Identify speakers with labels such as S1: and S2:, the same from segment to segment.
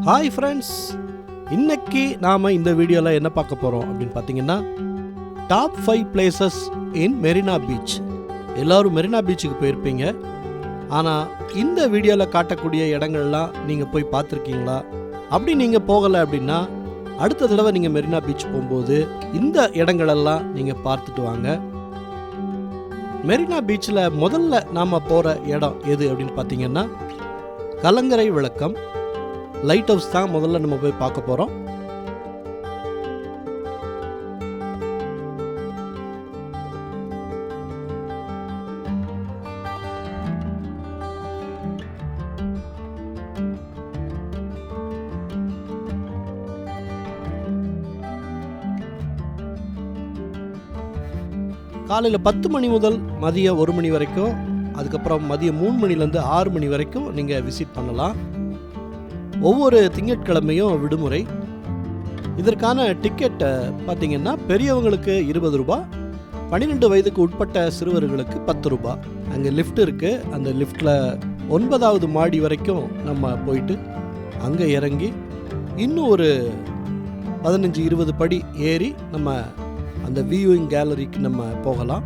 S1: Hi friends, இன்னைக்கு நாம் இந்த வீடியோவில் என்ன பார்க்க போகிறோம் அப்படின்னு பார்த்தீங்கன்னா, top 5 places in Marina beach. எல்லோரும் மெரினா பீச்சுக்கு போயிருப்பீங்க. ஆனால் இந்த வீடியோவில் காட்டக்கூடிய இடங்கள்லாம் நீங்கள் போய் பார்த்துருக்கீங்களா? அப்படி நீங்கள் போகலை அப்படின்னா அடுத்த தடவை நீங்கள் மெரினா பீச் போகும்போது இந்த இடங்களெல்லாம் நீங்கள் பார்த்துட்டு வாங்க. மெரினா பீச்சில் முதல்ல நாம் போகிற இடம் எது அப்படின்னு பார்த்தீங்கன்னா, கலங்கரை விளக்கம் லைட் ஹவுஸ் தான் முதல்ல நம்ம போய் பார்க்க போகிறோம். காலையில் 10 மணி முதல் மதியம் 1 மணி வரைக்கும், அதுக்கப்புறம் மதியம் 3 மணிலேருந்து 6 மணி வரைக்கும் நீங்கள் விசிட் பண்ணலாம். ஒவ்வொரு திங்கட்கிழமையும் விடுமுறை. இதற்கான டிக்கெட்டை பார்த்தீங்கன்னா, பெரியவங்களுக்கு 20 ரூபா, 12 வயதுக்கு உட்பட்ட சிறுவர்களுக்கு 10 ரூபா. அங்கே லிஃப்ட் இருக்குது. அந்த லிஃப்ட்டில் 9வது மாடி வரைக்கும் நம்ம போயிட்டு அங்கே இறங்கி இன்னும் ஒரு 15-20 படி ஏறி நம்ம அந்த வியூயிங் கேலரிக்கு நம்ம போகலாம்.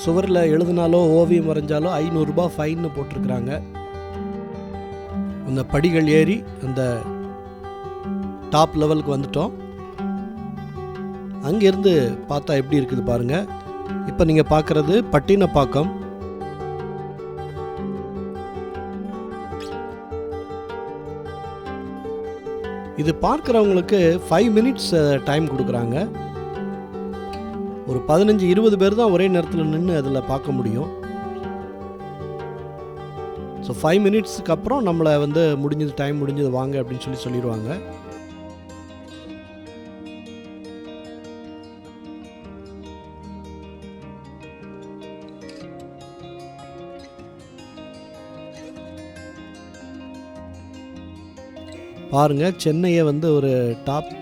S1: சுவரில் எழுதினாலோ ஓவியம் வரைஞ்சாலோ 500 ரூபா ஃபைன்னு போட்டிருக்கிறாங்க. அந்த படிகள் ஏறி அந்த டாப் லெவலுக்கு வந்துட்டோம். அங்கேருந்து பார்த்தா எப்படி இருக்குது பாருங்கள். இப்போ நீங்கள் பார்க்குறது பட்டினப்பாக்கம். இது பார்க்குறவங்களுக்கு 5 மினிட்ஸ் டைம் கொடுக்குறாங்க. ஒரு 15-20 பேர் தான் ஒரே நேரத்தில் நின்று அதில் பார்க்க முடியும். ஸோ 5 மினிட்ஸுக்கு அப்புறம் நம்மளை முடிஞ்சது, டைம் முடிஞ்சது வாங்க அப்படின்னு சொல்லிடுவாங்க. பாருங்கள், சென்னையை ஒரு டாப்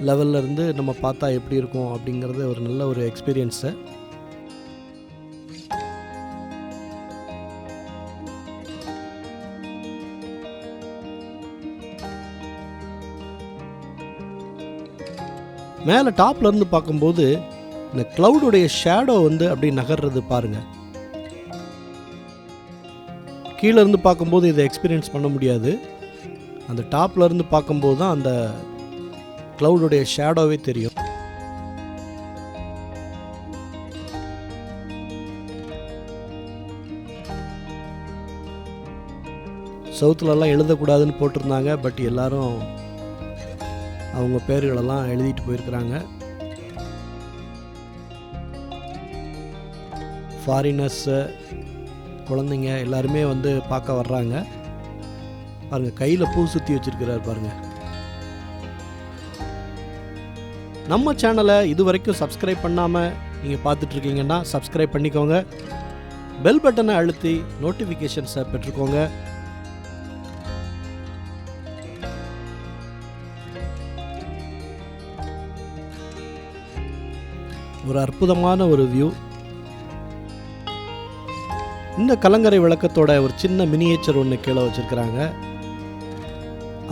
S1: லெவலில் இருந்து நம்ம பார்த்தா எப்படி இருக்கும் அப்படிங்கிறது ஒரு நல்ல ஒரு எக்ஸ்பீரியன்ஸு. மேலே டாப்ல இருந்து பார்க்கும்போது இந்த கிளவுடுடைய ஷேடோ அப்படி நகர்றது பாருங்கள். கீழே இருந்து பார்க்கும்போது இதை எக்ஸ்பீரியன்ஸ் பண்ண முடியாது. அந்த டாப்ல இருந்து பார்க்கும்போது தான் அந்த கிளவுடுடைய ஷேடோவே தெரியும். சவுத்துலலாம் எழுதக்கூடாதுன்னு போட்டிருந்தாங்க. பட் எல்லாரும் அவங்க பேர்களெல்லாம் எழுதிட்டு போயிருக்கிறாங்க. ஃபாரினர்ஸு, குழந்தைங்க எல்லாருமே பார்க்க வர்றாங்க. பாருங்கள், கையில் பூ சுற்றி வச்சுருக்கிறார் பாருங்கள். நம்ம சேனலை இது வரைக்கும் சப்ஸ்கிரைப் பண்ணாமல் நீங்கள் பார்த்துட்ருக்கீங்கன்னா சப்ஸ்கிரைப் பண்ணிக்கோங்க. பெல் பட்டனை அழுத்தி நோட்டிஃபிகேஷன்ஸை பெற்றுக்கோங்க. ஒரு அற்புதமான ஒரு வியூ. இந்த கலங்கரை விளக்கத்தோட ஒரு சின்ன மினியேச்சர் ஒன்று கீழே வச்சுருக்கிறாங்க.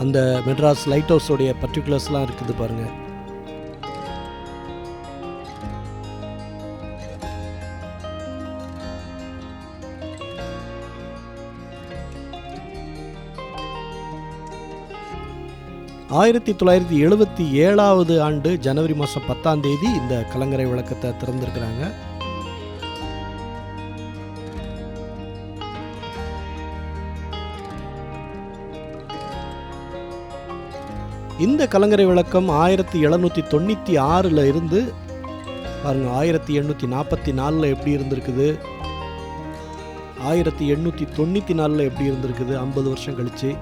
S1: அந்த மெட்ராஸ் லைட் ஹவுஸோடைய பர்டிகுலர்ஸ்லாம் இருக்குது பாருங்கள். ஆயிரத்தி 1977 ஆண்டு ஜனவரி மாதம் 10ஆம் தேதி இந்த கலங்கரை விளக்கத்தை திறந்திருக்கிறாங்க. இந்த கலங்கரை விளக்கம் 1796 இருந்து பாருங்க 1844 எப்படி இருந்திருக்குது, 1894 எப்படி இருந்திருக்குது 50 வருஷம் கழிச்சு.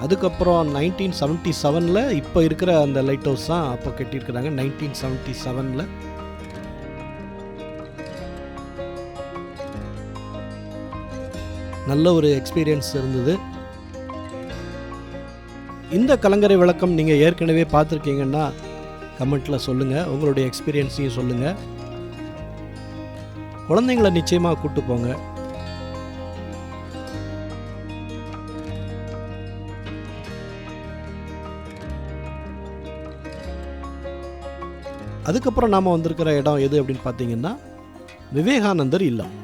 S1: அதுக்கப்புறம் 1977 இப்போ இருக்கிற அந்த லைட் ஹவுஸ் தான் அப்போ கட்டியிருக்கிறாங்க. 1977 நல்ல ஒரு எக்ஸ்பீரியன்ஸ் இருந்தது. இந்த கலங்கரை விளக்கம் நீங்கள் ஏற்கனவே பார்த்துருக்கீங்கன்னா கமெண்ட்டில் சொல்லுங்கள், உங்களுடைய எக்ஸ்பீரியன்ஸையும் சொல்லுங்கள். குழந்தைங்களை நிச்சயமாக கூப்பிட்டு போங்க. அதுக்கப்புறம் நாம் வந்திருக்கிற இடம் எது அப்படின்னு பார்த்தீங்கன்னா விவேகானந்தர் இல்லம்.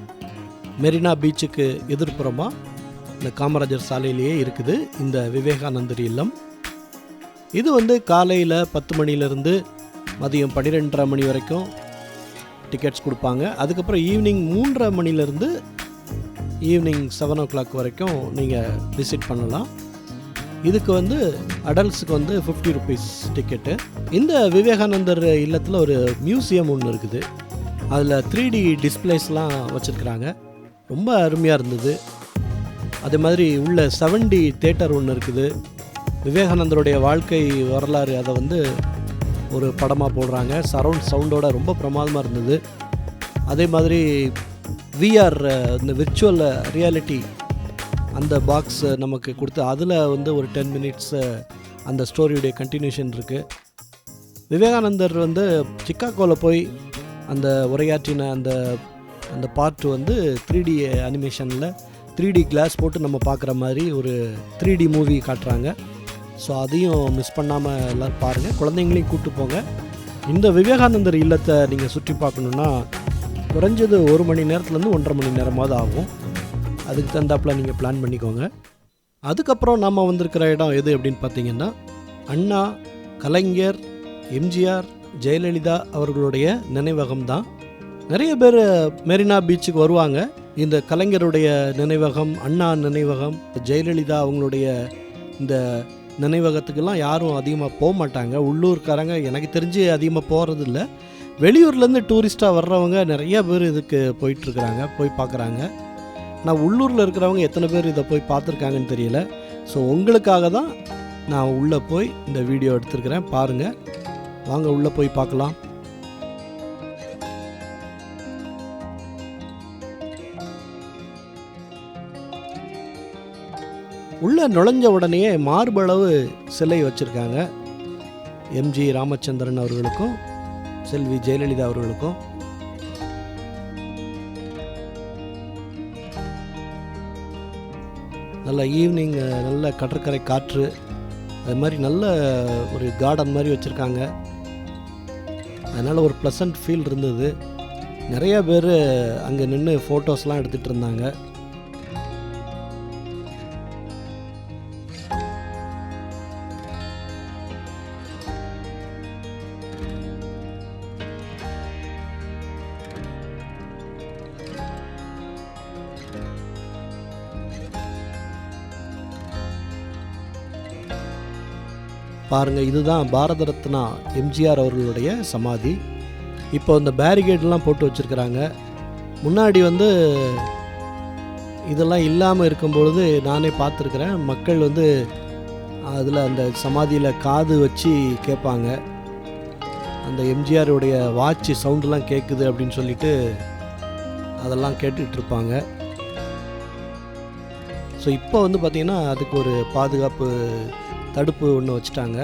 S1: மெரினா பீச்சுக்கு எதிர்ப்புறமாக இந்த காமராஜர் சாலையிலேயே இருக்குது இந்த விவேகானந்தர் இல்லம். இது காலையில் 10 மணிலேருந்து மதியம் 12:30 மணி வரைக்கும் டிக்கெட்ஸ் கொடுப்பாங்க. அதுக்கப்புறம் ஈவினிங் 3:30 மணிலேருந்து ஈவினிங் 7 o'clock வரைக்கும் நீங்கள் விசிட் பண்ணலாம். இதுக்கு அடல்ட்ஸுக்கு 50 rupees டிக்கெட்டு. இந்த விவேகானந்தர் இல்லத்தில் ஒரு மியூசியம் ஒன்று இருக்குது. அதில் 3D டிஸ்பிளேஸ்லாம் வச்சுருக்குறாங்க. ரொம்ப அருமையாக இருந்தது. அதே மாதிரி உள்ள 7D தேட்டர் ஒன்று இருக்குது. விவேகானந்தருடைய வாழ்க்கை வரலாறு அதை ஒரு படமாக போடுறாங்க. சரவுண்ட் சவுண்டோட ரொம்ப பிரமாதமாக இருந்தது. அதே மாதிரி விஆர் இந்த விர்ச்சுவல் ரியாலிட்டி அந்த பாக்ஸ் நமக்கு கொடுத்து அதில் ஒரு 10 minutes அந்த ஸ்டோரியுடைய கண்டினியூஷன் இருக்குது. விவேகானந்தர் சிக்காகோவில் போய் அந்த உரையாற்றின அந்த பார்ட் 3D அனிமேஷனில் 3D கிளாஸ் போட்டு நம்ம பார்க்குற மாதிரி ஒரு 3D மூவி காட்டுறாங்க. ஸோ அதையும் மிஸ் பண்ணாமல் எல்லோரும் பாருங்கள், குழந்தைங்களையும் கூப்பிட்டு போங்க. இந்த விவேகானந்தர் இல்லத்தை நீங்கள் சுற்றி பார்க்கணுன்னா குறைஞ்சது 1 மணி நேரத்துலேருந்து 1.5 மணி நேரமாவது ஆகும். அதுக்கு தகுந்தாப்பில் நீங்கள் பிளான் பண்ணிக்கோங்க. அதுக்கப்புறம் நம்ம வந்திருக்கிற இடம் எது அப்படின்னு பார்த்தீங்கன்னா அண்ணா, கலைஞர், எம்ஜிஆர், ஜெயலலிதா அவர்களுடைய நினைவகம் தான். நிறைய பேர் மெரினா பீச்சுக்கு வருவாங்க. இந்த கலைஞருடைய நினைவகம், அண்ணா நினைவகம், ஜெயலலிதா அவங்களுடைய இந்த நினைவகத்துக்கெல்லாம் யாரும் அதிகமாக போக மாட்டாங்க. உள்ளூர்காரங்க எனக்கு தெரிஞ்சு அதிகமாக போகிறதில்ல. வெளியூர்லேருந்து டூரிஸ்ட்டாக வர்றவங்க நிறைய பேர் இதுக்கு போயிட்டுருக்குறாங்க, போய் பார்க்குறாங்க. ஆனால் உள்ளூரில் இருக்கிறவங்க எத்தனை பேர் இதை போய் பார்த்துருக்காங்கன்னு தெரியல. ஸோ உங்களுக்காக தான் நான் உள்ளே போய் இந்த வீடியோ எடுத்துருக்கிறேன், பாருங்கள். வாங்க உள்ளே போய் பார்க்கலாம். உள்ளே நுழைஞ்ச உடனேயே மார்பளவு சிலை வச்சுருக்காங்க. எம்ஜி ராமச்சந்திரன் அவர்களுக்கும் செல்வி ஜெயலலிதா அவர்களுக்கும். நல்ல ஈவினிங், நல்ல கடற்கரை காற்று, அது மாதிரி நல்ல ஒரு கார்டன் மாதிரி வச்சுருக்காங்க. அதனால் ஒரு ப்ளசன்ட் ஃபீல் இருந்தது. நிறையா பேர் அங்கே நின்று ஃபோட்டோஸ்லாம் எடுத்துகிட்டு இருந்தாங்க. பாருங்கள், இதுதான் பாரத ரத்னா எம்ஜிஆர் அவர்களுடைய சமாதி. இப்போ இந்த பேரிகேட்லாம் போட்டு வச்சுருக்கிறாங்க. முன்னாடி இதெல்லாம் இல்லாமல் இருக்கும்பொழுது நானே பார்த்துருக்குறேன். மக்கள் அதில் அந்த சமாதியில் காது வச்சு கேட்பாங்க. அந்த எம்ஜிஆருடைய வாட்ச் சவுண்டெலாம் கேட்குது அப்படின்னு சொல்லிட்டு அதெல்லாம் கேட்டுட்ருப்பாங்க. ஸோ இப்போ பார்த்திங்கன்னா அதுக்கு ஒரு பாதுகாப்பு தடுப்பு ஒன்று வச்சுட்டாங்க.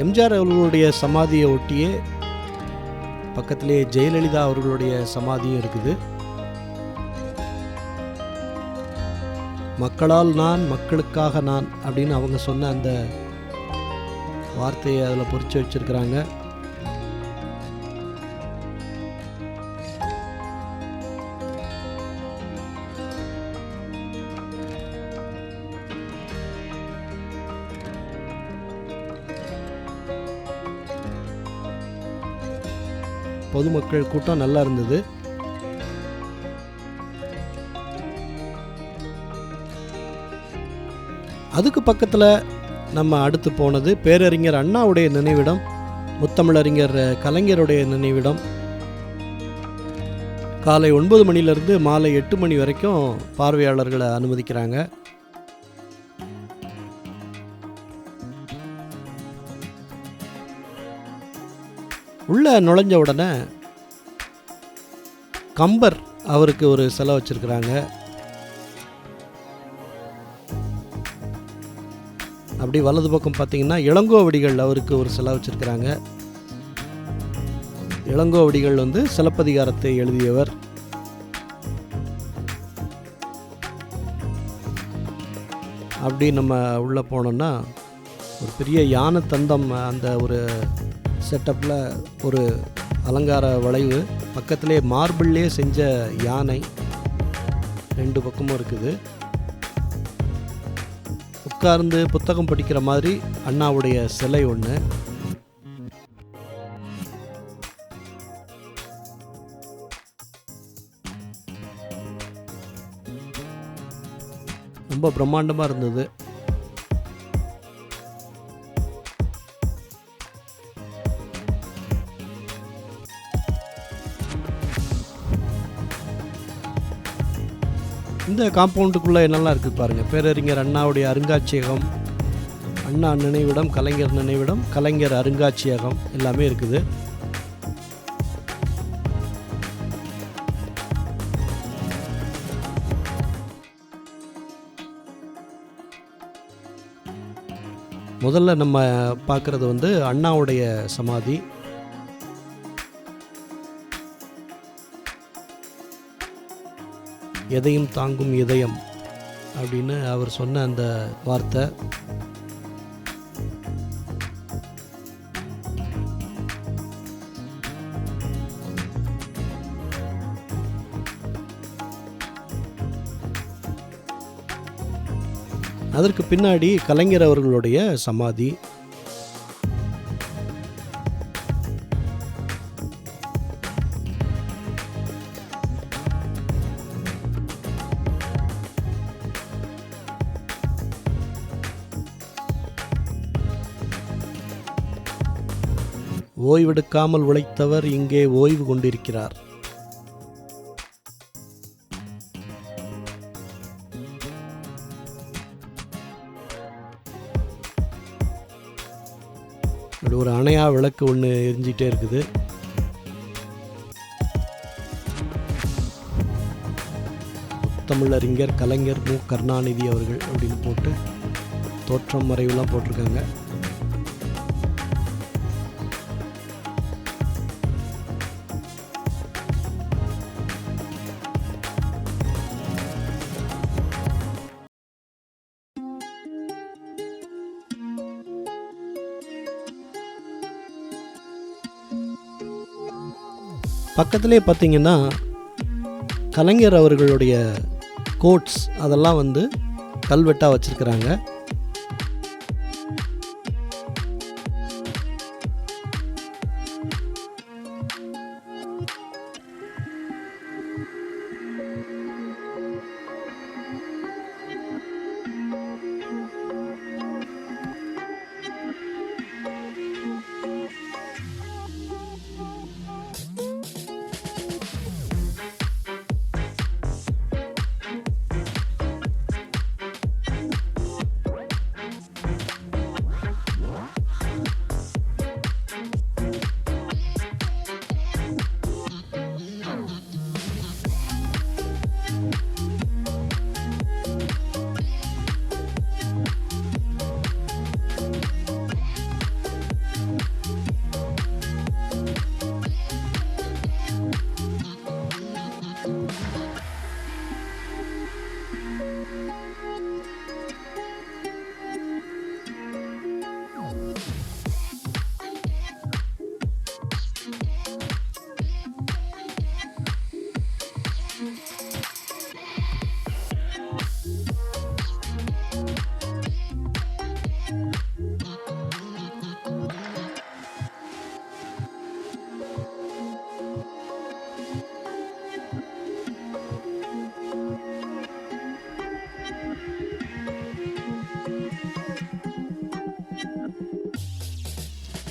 S1: எம்ஜிஆர் அவர்களுடைய சமாதியை ஒட்டியே பக்கத்திலே ஜெயலலிதா அவர்களுடைய சமாதியும் இருக்குது. மக்களால் நான், மக்களுக்காக நான் அப்படின்னு அவங்க சொன்ன அந்த வார்த்தையை அதில் பொறிச்சு வச்சிருக்கிறாங்க. பொதுமக்கள் கூட்டம் நல்லா இருந்தது. அதுக்கு பக்கத்தில் நம்ம அடுத்து போனது பேரறிஞர் அண்ணாவுடைய நினைவிடம், முத்தமிழறிஞர் கலைஞருடைய நினைவிடம். காலை 9 மணிலேருந்து மாலை 8 மணி வரைக்கும் பார்வையாளர்களை அனுமதிக்கிறாங்க. உள்ள நுழைஞ்ச உடனே கம்பர் அவருக்கு ஒரு சிலை வச்சுருக்கிறாங்க. அப்படி வலது பக்கம் பார்த்தீங்கன்னா இளங்கோவடிகள் அவருக்கு ஒரு சிலை வச்சுருக்கிறாங்க. இளங்கோவடிகள் வந்து சிலப்பதிகாரத்தை எழுதியவர். அப்படி நம்ம உள்ளே போனோம்னா ஒரு பெரிய யானை தந்தம், அந்த ஒரு செட்டப்பில் ஒரு அலங்கார வளைவு, பக்கத்திலே மார்பிள்லே செஞ்ச யானை 2 பக்கமும் இருக்குது. உட்கார்ந்து புத்தகம் படிக்கிற மாதிரி அண்ணாவுடைய சிலை ஒன்று. ரொம்ப பிரம்மாண்டமாக இருந்தது. இந்த காம்பவுண்டுக்குள்ளே என்னெல்லாம் இருக்குது பாருங்கள். பேரறிஞர் அண்ணாவுடைய அருங்காட்சியகம், அண்ணா நினைவிடம், கலைஞர் நினைவிடம், கலைஞர் அருங்காட்சியகம் எல்லாமே இருக்குது. முதல்ல நம்ம பார்க்குறது வந்து அண்ணாவுடைய சமாதி. எதையும் தாங்கும் இதயம் அப்படின்னு அவர் சொன்ன அந்த வார்த்தை. அதற்கு பின்னாடி கலைஞர் அவர்களுடைய சமாதி. ஓய்வெடுக்காமல் உழைத்தவர் இங்கே ஓய்வு கொண்டிருக்கிறார். ஒரு அணையா விளக்கு ஒன்று எரிஞ்சிட்டே இருக்குது. தமிழறிஞர் கலைஞர் மு. கருணாநிதி அவர்கள் அப்படின்னு போட்டு தோற்றம் மறைவுலாம் போட்டிருக்காங்க. பக்கத்திலே பார்த்தீங்கன்னா கலைஞர் அவர்களுடைய கோட்ஸ் அதெல்லாம் வந்து கல்வெட்டாக வச்சுருக்கிறாங்க.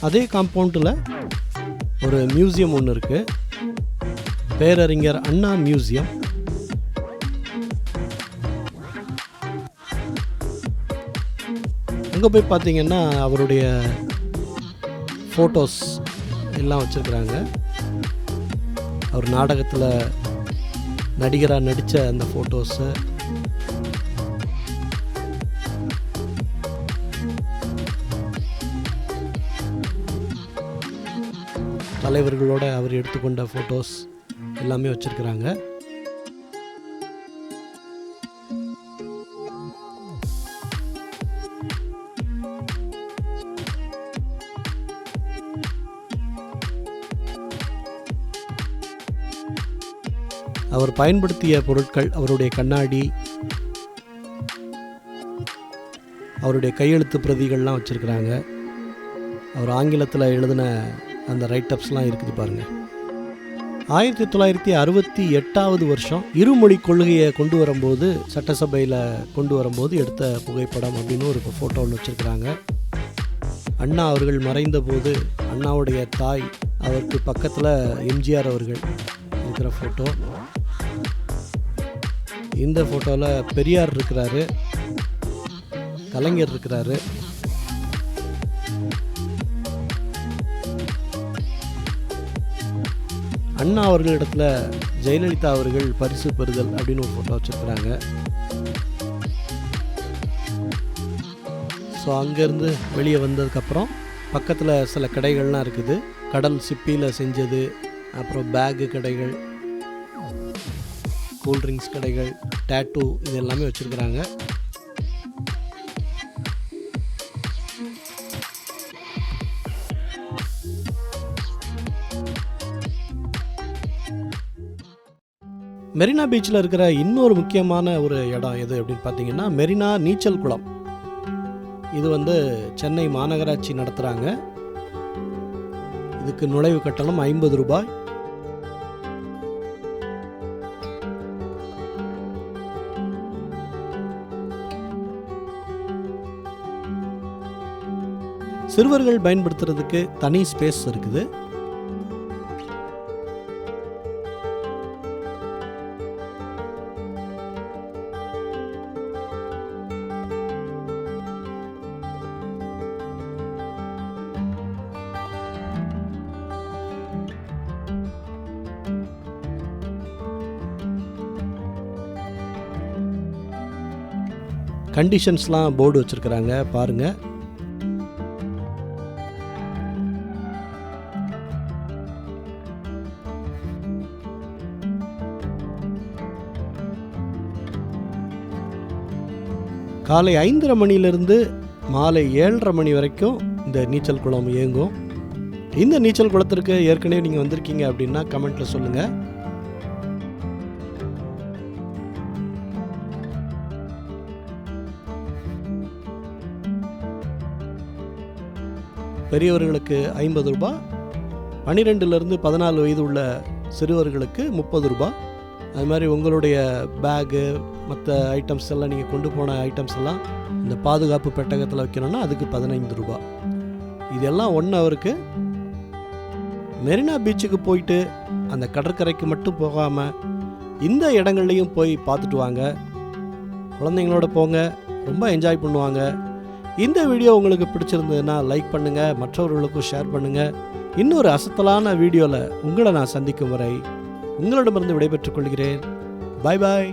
S1: அதே காம்பவுண்டில் ஒரு மியூசியம் ஒன்று இருக்குது, பேரறிஞர் அண்ணா மியூசியம். அங்கே போய் பார்த்தீங்கன்னா அவருடைய ஃபோட்டோஸ் எல்லாம் வச்சுருக்குறாங்க. அவர் நாடகத்தில் நடிகராக நடித்த அந்த ஃபோட்டோஸு, தலைவர்களோட அவர் எடுத்துக்கொண்ட ஃபோட்டோஸ் எல்லாமே வச்சுருக்கிறாங்க. அவர் பயன்படுத்திய பொருட்கள், அவருடைய கண்ணாடி, அவருடைய கையெழுத்து பிரதிகள்லாம் வச்சுருக்கிறாங்க. அவர் ஆங்கிலத்தில் எழுதின அந்த ரைட்டப்ஸ்லாம் இருக்குது பாருங்கள். 1968 வருஷம் இருமொழி கொள்கையை கொண்டு வரும்போது, சட்டசபையில் கொண்டு வரும்போது எடுத்த புகைப்படம் அப்படின்னு ஒரு ஃபோட்டோ ஒன்று வச்சுருக்கிறாங்க. அண்ணா அவர்கள் மறைந்த போது அண்ணாவுடைய தாய், அவருக்கு பக்கத்தில் எம்ஜிஆர் அவர்கள் இருக்கிற ஃபோட்டோ. இந்த ஃபோட்டோவில் பெரியார் இருக்கிறாரு, கலைஞர் இருக்கிறாரு. அண்ணா அவர்களிடத்துல ஜெயலலிதா அவர்கள் பரிசு பெறுதல் அப்படின்னு ஒரு ஃபோட்டோ வச்சுருக்கிறாங்க. ஸோ அங்கேருந்து வெளியே வந்ததுக்கப்புறம் பக்கத்தில் சில கடைகள்லாம் இருக்குது. கடல் சிப்பியில் செஞ்சது, அப்புறம் பேகு கடைகள், கூல்ட்ரிங்க்ஸ் கடைகள், டேட்டூ, இது எல்லாமே வச்சுருக்கிறாங்க. மெரினா பீச்சில் இருக்கிற இன்னொரு முக்கியமான ஒரு இடம் எது அப்படின்னு பார்த்தீங்கன்னா, மெரினா நீச்சல் குளம். இது சென்னை மாநகராட்சி நடத்துகிறாங்க. இதுக்கு நுழைவு கட்டணம் 50 ரூபாய். சிறுவர்கள் பயன்படுத்துறதுக்கு தனி ஸ்பேஸ் இருக்குது. கண்டிஷன்ஸ்லாம் போர்டு வச்சுருக்கிறாங்க பாருங்கள். காலை 5:30 மணிலிருந்து மாலை 7:30 மணி வரைக்கும் இந்த நீச்சல் குளம் இயங்கும். இந்த நீச்சல் குளத்திற்கு ஏற்கனவே நீங்கள் வந்திருக்கீங்க அப்படின்னா கமெண்ட்டில் சொல்லுங்கள். பெரியவர்களுக்கு 50 ரூபாய், 12லேருந்து 14 வயது உள்ள சிறுவர்களுக்கு 30 ரூபாய். அது மாதிரி உங்களுடைய பேகு, மற்ற ஐட்டம்ஸ் எல்லாம், நீங்கள் கொண்டு போன ஐட்டம்ஸ் எல்லாம் இந்த பாதுகாப்பு பெட்டகத்தில் வைக்கணும்னா அதுக்கு 15 ரூபாய். இதெல்லாம் 1 ஹவருக்கு. மெரினா பீச்சுக்கு போயிட்டு அந்த கடற்கரைக்கு மட்டும் போகாமல் இந்த இடங்கள்லையும் போய் பார்த்துட்டு வாங்க. குழந்தைங்களோட போங்க, ரொம்ப என்ஜாய் பண்ணுவாங்க. இந்த வீடியோ உங்களுக்கு பிடிச்சிருந்ததுன்னா லைக் பண்ணுங்கள், மற்றவர்களுக்கும் ஷேர் பண்ணுங்கள். இன்னொரு அசத்தலான வீடியோவில் உங்களை நான் சந்திக்கும் வரை உங்களிடமிருந்து விடைபெற்றுக் கொள்கிறேன். பாய் பாய்.